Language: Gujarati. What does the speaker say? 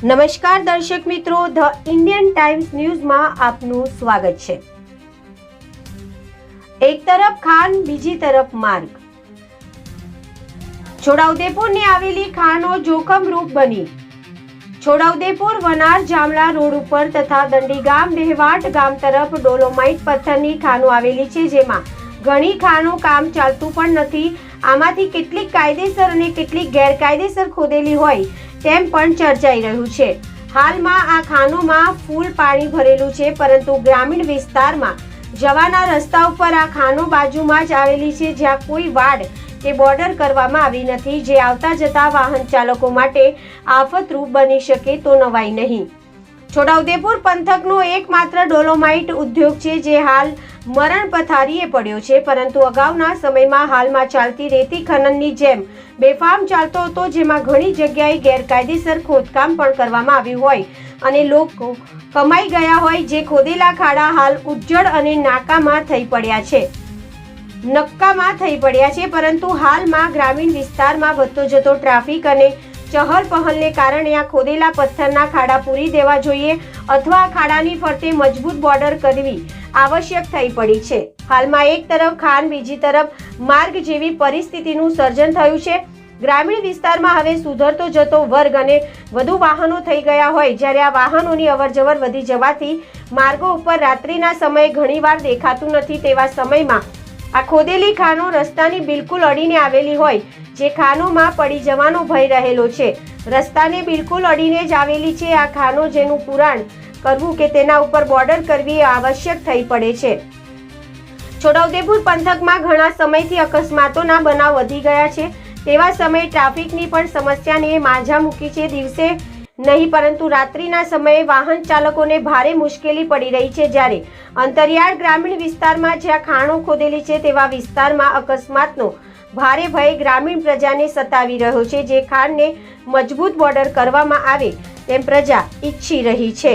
નમસ્કાર દર્શક મિત્રો, ધ ઇન્ડિયન ટાઈમ્સ ન્યૂઝમાં આપનું સ્વાગત છે। એક તરફ ખાન, બીજી તરફ માર્ગ। છોટાઉદેપુરની આવેલી ખાનો જોખમરૂપ બની। છોટાઉદેપુર વનાર જામલા રોડ ઉપર તથા દંડીગામ દેહવાટ ગામ તરફ ડોલોમાઇટ પથ્થરની ખાનો આવેલી છે, જેમાં ઘણી ખાનો કામ ચાલતું પણ નથી। આમાંથી કેટલીક કાયદેસર અને કેટલીક ગેરકાયદેસર ખોદેલી હોય તેમ પણ ચર્ચાઈ રહ્યું છે। હાલમાં આ ખાનોમાં ફૂલ પાણી ભરેલું છે, પરંતુ ગ્રામીણ વિસ્તારમાં જવાના રસ્તા ઉપર આ ખાનો બાજુમાં જ આવેલી છે, જ્યાં કોઈ વાડ કે બોર્ડર કરવામાં આવી નથી, જે આવતા જતા વાહન ચાલકો માટે આફતરૂપ બની શકે તો નવાઈ નહીં। છોટાઉદેપુર પંથકનો એકમાત્ર ડોલોમાઇટ ઉદ્યોગ છે, જે હાલ મરણ પથારીએ પડ્યો છે, પરંતુ અગાઉના સમયમાં હાલમાં ચાલતી રેતી ખનનની જેમ બેફામ ચાલતો હતો, જેમાં ઘણી જગ્યાએ ગેરકાયદેસર ખોદકામ પણ કરવામાં આવ્યું હોય અને લોકો કમાઈ ગયા હોય, જે ખોદેલા ખાડા હાલ ઉજ્જડ અને નકામા થઈ પડ્યા છે। પરંતુ હાલમાં ગ્રામીણ વિસ્તારમાં વધતો જતો ટ્રાફિક અને ચહલ પહલને કારણે આ ખોદેલા પથ્થરના ખાડા પૂરી દેવા જોઈએ અથવા ખાડાની ફરતે મજબૂત બોર્ડર કરવી આવશ્યક થઈ પડી છે। હાલમાં એક તરફ ખાન, બીજી તરફ માર્ગ જેવી પરિસ્થિતિનું સર્જન થયું છે। ગ્રામીણ વિસ્તારમાં હવે સુધરતો જતો વર્ગ અને વધુ વાહનો થઈ ગયા હોય, જ્યારે આ વાહનોની અવરજવર વધી જવાથી માર્ગો ઉપર રાત્રિના સમયે ઘણીવાર દેખાતું નથી। તેવા સમયમાં આ ખોદેલી ખાનો રસ્તાની બિલકુલ અડીને આવેલી હોય, જે ખાનોમાં પડી જવાનો ભય રહેલો છે। રસ્તાને બિલકુલ અડીને જ આવેલી છે આ ખાનો, જેનું પુરાણ કરવું કે તેના ઉપર બોર્ડર કરવી આવશ્યક થઈ પડે છે। છોટાઉદેપુર પંથકમાં ઘણા સમયથી અકસ્માતોના બનાવ વધી ગયા છે। તેવા સમયે ટ્રાફિકની પણ સમસ્યાને માઝા મૂકી છે। દિવસે નહીં પરંતુ રાત્રિના સમયે વાહન ચાલકોને ભારે મુશ્કેલી પડી રહી છે, જ્યારે અંતરિયાળ ગ્રામીણ વિસ્તારમાં જ્યાં ખાણો ખોદેલી છે તેવા વિસ્તારમાં અકસ્માતનો ભારે ભય ગ્રામીણ પ્રજાને સતાવી રહ્યો છે, જે ખાણને મજબૂત બોર્ડર કરવામાં આવે તેમ પ્રજા ઈચ્છી રહી છે।